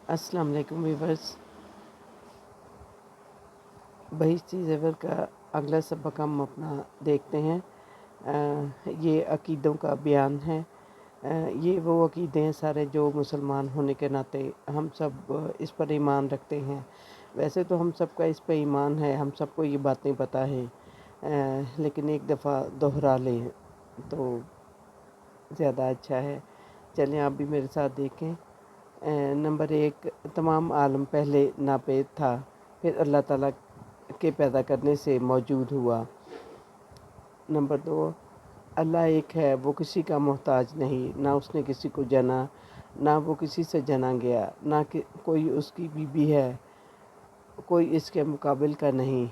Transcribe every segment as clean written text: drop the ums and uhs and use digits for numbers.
अस्सलाम वालेकुम व्यूअर्स। बहिश्ती ज़ेवर का अगला सबक हम अपना देखते हैं। ये अक़ीदों का बयान है। ये वो अक़ीदे हैं सारे जो मुसलमान होने के नाते हम सब इस पर ईमान रखते हैं। वैसे तो हम सब का इस पर ईमान है, हम सबको ये बातें पता है, लेकिन एक दफ़ा दोहरा लें तो ज़्यादा अच्छा है। चलें आप भी मेरे साथ देखें। नंबर 1, तमाम आलम पहले नापेद था, फिर अल्लाह ताला के पैदा करने से मौजूद हुआ। नंबर 2, अल्लाह एक है, वो किसी का मोहताज नहीं, ना उसने किसी को जना, ना वो किसी से जना गया, ना कि कोई उसकी बीबी है, कोई इसके मुकाबिल का नहीं।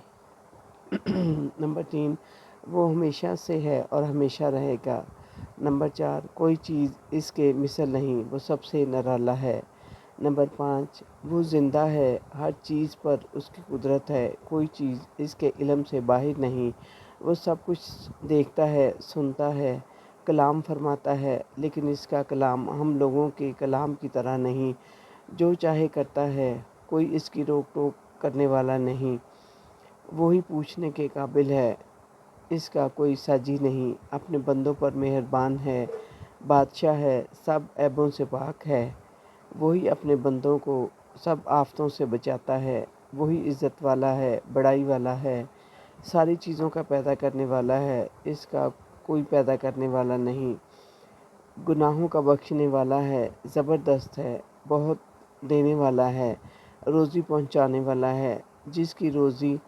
नंबर 3, वो हमेशा से है और हमेशा रहेगा। नंबर 4, कोई चीज़ इसके मिसल नहीं, वो सबसे निराला है। नंबर 5, वो ज़िंदा है, हर चीज़ पर उसकी कुदरत है, कोई चीज़ इसके इल्म से बाहर नहीं, वो सब कुछ देखता है, सुनता है, कलाम फरमाता है, लेकिन इसका कलाम हम लोगों के कलाम की तरह नहीं, जो चाहे करता है, कोई इसकी रोक टोक करने वाला नहीं, वही पूछने के काबिल है, इसका कोई साजी नहीं, अपने बंदों पर मेहरबान है, बादशाह है, सब ऐबों से पाक है, वही अपने बंदों को सब आफतों से बचाता है, वही इज़्ज़त वाला है, बड़ाई वाला है, सारी चीज़ों का पैदा करने वाला है, इसका कोई पैदा करने वाला नहीं, गुनाहों का बख्शने वाला है, ज़बरदस्त है, बहुत देने वाला है, रोज़ी पहुंचाने वाला है, जिसकी रोज़ी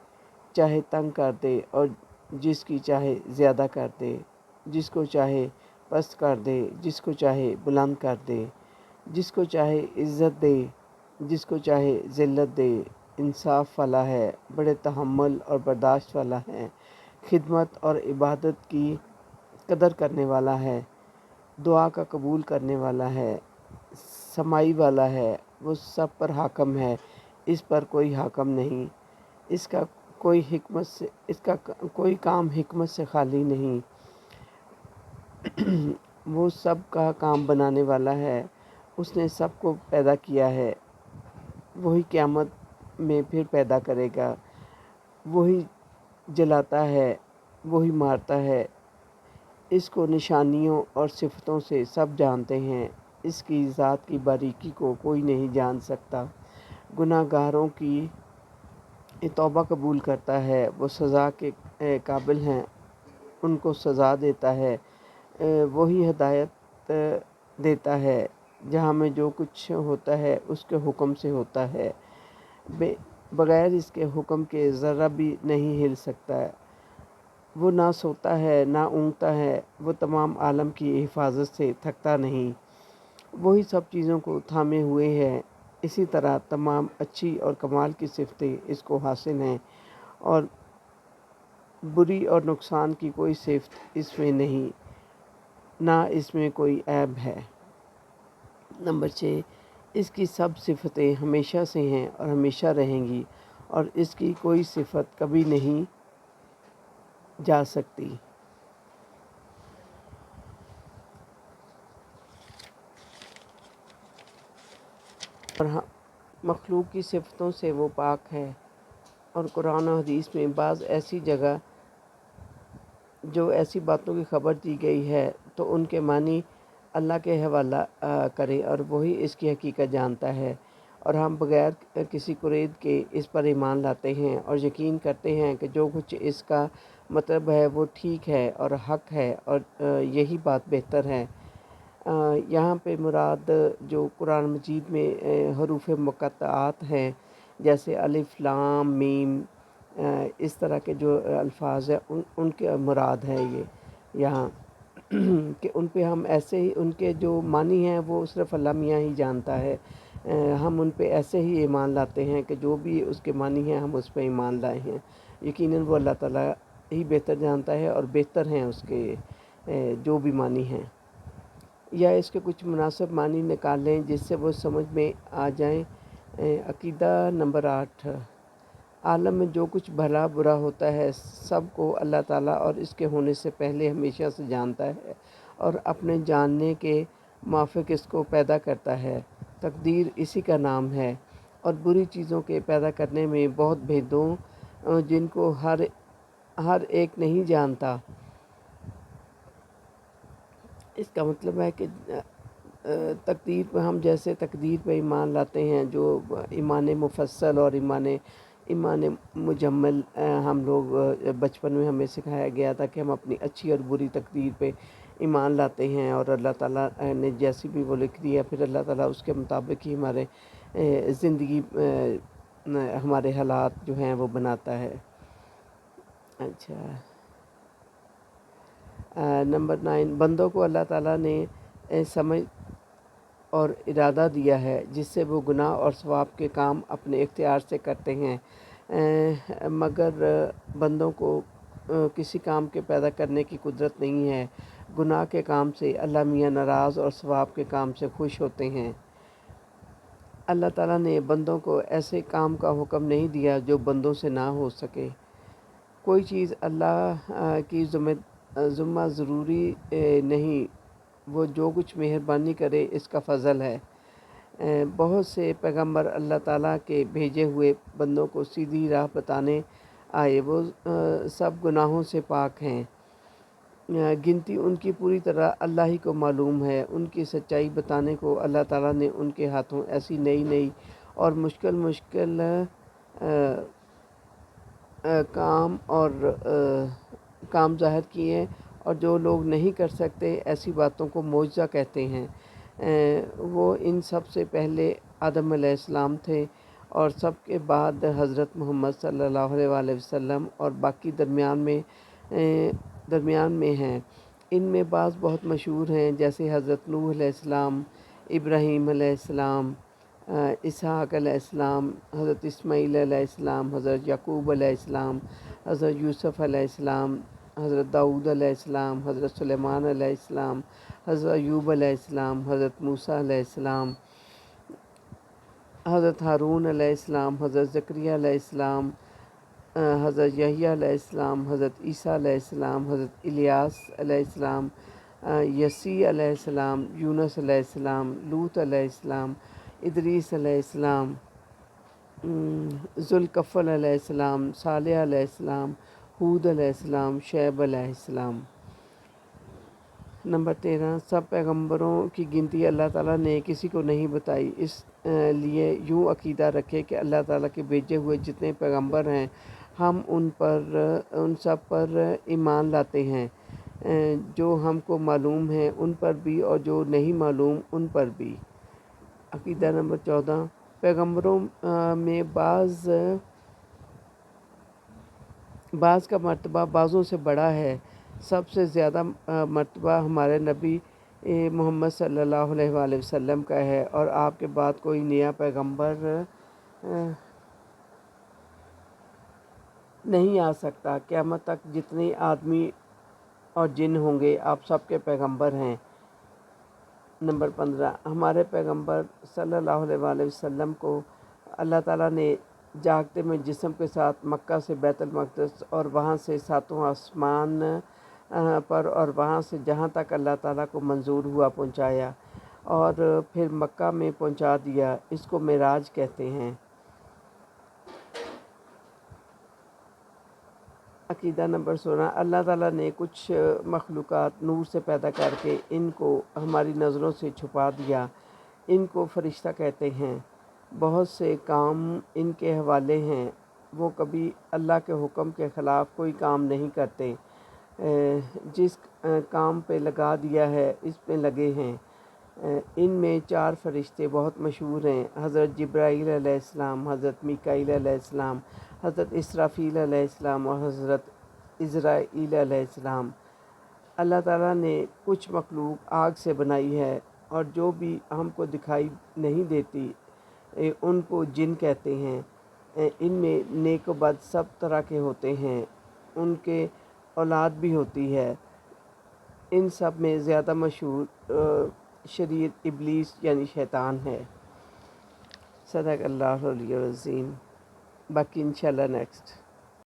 चाहे तंग कर दे और जिसकी चाहे ज़्यादा कर दे, जिसको चाहे पस्त कर दे, जिसको चाहे बुलंद कर दे, जिसको चाहे इज़्ज़त दे, जिसको चाहे ज़िल्लत दे, इंसाफ वाला है, बड़े तहम्मुल और बर्दाश्त वाला है, खिदमत और इबादत की कदर करने वाला है, दुआ का कबूल करने वाला है, समाई वाला है, वो सब पर हाकम है, इस पर कोई हाकम नहीं, इसका कोई काम हिकमत से खाली नहीं। वो सब का काम बनाने वाला है, उसने सबको पैदा किया है, वही क़यामत में फिर पैदा करेगा, वही जलाता है, वही मारता है, इसको निशानियों और सिफ़तों से सब जानते हैं, इसकी ज़ात की बारीकी को कोई नहीं जान सकता। गुनाहगारों की तौबा कबूल करता है, वो सज़ा के काबिल हैं, उनको सज़ा देता है, वही हिदायत देता है, जहाँ में जो कुछ होता है उसके हुक्म से होता है, बग़ैर इसके हुक्म के ज़रा भी नहीं हिल सकता है। वो ना सोता है ना ऊँघता है, वो तमाम आलम की हिफाजत से थकता नहीं, वही सब चीज़ों को थामे हुए है। इसी तरह तमाम अच्छी और कमाल की सिफ़तें इसको हासिल हैं और बुरी और नुकसान की कोई सिफ़त इसमें नहीं, ना इसमें कोई ऐब है। नंबर 6, इसकी सब सिफ़तें हमेशा से हैं और हमेशा रहेंगी और इसकी कोई सिफ़त कभी नहीं जा सकती। और हाँ, मखलूक की सिफ़तों से वो पाक है और कुरान और हदीस में बाज़ ऐसी जगह जो ऐसी बातों की खबर दी गई है तो उनके मानी अल्लाह के हवाला करें और वही इसकी हकीकत जानता है, और हम बग़ैर किसी कुरेद के इस पर ईमान लाते हैं और यकीन करते हैं कि जो कुछ इसका मतलब है वो ठीक है और हक़ है और यही बात बेहतर है। यहाँ पे मुराद जो कुरान मजीद में हरूफ मुक़त्तआत हैं, जैसे अलिफ लाम मीम, इस तरह के जो अल्फाज हैं उनके मुराद है ये यहाँ कि उन पे हम ऐसे ही उनके जो मानी हैं वो सिर्फ़ अल्लाह मियाँ ही जानता है। हम उन पे ऐसे ही ईमान लाते हैं कि जो भी उसके मानी हैं हम उस पे ईमान लाए हैं। यकीनन वो अल्लाह ताला ही बेहतर जानता है और बेहतर हैं उसके जो भी मानी हैं, या इसके कुछ मुनासिब मानी निकालें जिससे वो समझ में आ जाएं। अक़ीदा नंबर 8, आलम में जो कुछ भला बुरा होता है सब को अल्लाह ताला और इसके होने से पहले हमेशा से जानता है और अपने जानने के माफ़िक इसको पैदा करता है تقدیر اسی کا نام ہے، اور بری چیزوں کے پیدا کرنے میں بہت بھیدوں جن کو ہر ایک نہیں جانتا۔ اس کا مطلب ہے کہ تقدیر پہ ہم جیسے تقدیر پہ ایمان لاتے ہیں، جو ایمان مفصل اور ایمان مجمل ہم لوگ بچپن میں ہمیں سکھایا گیا تھا کہ ہم اپنی اچھی اور بری تقدیر پہ ایمان لاتے ہیں، اور اللہ تعالیٰ نے جیسی بھی وہ لکھ دیا پھر اللہ تعالیٰ اس کے مطابق ہی ہمارے زندگی ہمارے حالات جو ہیں وہ بناتا ہے۔ اچھا، نمبر 9، بندوں کو اللہ تعالیٰ نے سمجھ اور ارادہ دیا ہے جس سے وہ گناہ اور ثواب کے کام اپنے اختیار سے کرتے ہیں، مگر بندوں کو کسی کام کے پیدا کرنے کی قدرت نہیں ہے۔ گناہ کے کام سے اللہ میاں ناراض اور ثواب کے کام سے خوش ہوتے ہیں۔ اللہ تعالیٰ نے بندوں کو ایسے کام کا حکم نہیں دیا جو بندوں سے نہ ہو سکے۔ کوئی چیز اللہ کی ذمہ ضروری نہیں، وہ جو کچھ مہربانی کرے اس کا فضل ہے۔ بہت سے پیغمبر اللہ تعالیٰ کے بھیجے ہوئے بندوں کو سیدھی راہ بتانے آئے، وہ سب گناہوں سے پاک ہیں۔ گنتی ان کی پوری طرح اللہ ہی کو معلوم ہے۔ ان کی سچائی بتانے کو اللہ تعالیٰ نے ان کے ہاتھوں ایسی نئی اور مشکل کام ظاہر کیے، اور جو لوگ نہیں کر سکتے ایسی باتوں کو معجزہ کہتے ہیں۔ وہ ان سب سے پہلے آدم علیہ السلام تھے، اور سب کے بعد حضرت محمد صلی اللہ علیہ وسلم، اور باقی درمیان میں ہیں۔ ان میں بعض بہت مشہور ہیں، جیسے حضرت نوح علیہ السلام، ابراہیم علیہ السلام، اسحاق علیہ السلام، حضرت اسماعیل علیہ السلام، حضرت یعقوب علیہ السلام، حضرت یوسف علیہ السلام، حضرت داؤد علیہ السلام، حضرت سلیمان علیہ السلام، حضرت ایوب علیہ السلام، حضرت موسیٰ علیہ السلام، حضرت ہارون علیہ السلام، حضرت زکریا علیہ السلام، حضرت یحییٰ علیہ السلام، حضرت عیسیٰ علیہ السلام، حضرت الیاس علیہ السلام، یسیع علیہ السلام، یونس علیہ السلام، لوط علیہ السلام، ادریس علیہ السلام، ذوالکفل علیہ السلام، صالح علیہ السلام، ہود علیہ السلام، شعیب علیہ السلام۔ نمبر 13، سب پیغمبروں کی گنتی اللہ تعالیٰ نے کسی کو نہیں بتائی، اس لیے یوں عقیدہ رکھے کہ اللہ تعالیٰ کے بھیجے ہوئے جتنے پیغمبر ہیں ہم ان سب پر ایمان لاتے ہیں، جو ہم کو معلوم ہیں ان پر بھی اور جو نہیں معلوم ان پر بھی۔ عقیدہ نمبر 14، پیغمبروں میں بعض کا مرتبہ بعضوں سے بڑا ہے۔ سب سے زیادہ مرتبہ ہمارے نبی محمد صلی اللہ علیہ وآلہ وسلم کا ہے، اور آپ کے بعد کوئی نیا پیغمبر نہیں آ سکتا۔ قیامت تک جتنے آدمی اور جن ہوں گے آپ سب کے پیغمبر ہیں۔ نمبر 15، ہمارے پیغمبر صلی اللہ علیہ وآلہ وسلم کو اللہ تعالیٰ نے جاگتے میں جسم کے ساتھ مکہ سے بیت المقدس، اور وہاں سے ساتوں آسمان پر، اور وہاں سے جہاں تک اللہ تعالیٰ کو منظور ہوا پہنچایا، اور پھر مکہ میں پہنچا دیا۔ اس کو معراج کہتے ہیں۔ عقیدہ نمبر 16، اللہ تعالیٰ نے کچھ مخلوقات نور سے پیدا کر کے ان کو ہماری نظروں سے چھپا دیا۔ ان کو فرشتہ کہتے ہیں۔ بہت سے کام ان کے حوالے ہیں، وہ کبھی اللہ کے حکم کے خلاف کوئی کام نہیں کرتے۔ جس کام پہ لگا دیا ہے اس پہ لگے ہیں۔ ان میں 4 فرشتے بہت مشہور ہیں، حضرت جبرائیل علیہ السلام، حضرت میکائیل علیہ السلام، حضرت اسرافیل علیہ السلام، اور حضرت عزرائیل علیہ السلام۔ اللہ تعالیٰ نے کچھ مخلوق آگ سے بنائی ہے، اور جو بھی ہم کو دکھائی نہیں دیتی ان کو جن کہتے ہیں۔ ان میں نیک و بد سب طرح کے ہوتے ہیں، ان کے اولاد بھی ہوتی ہے۔ ان سب میں زیادہ مشہور شریر ابلیس یعنی شیطان ہے۔ صدق اللہ العلی العظیم۔ باقی انشاءاللہ نیکسٹ۔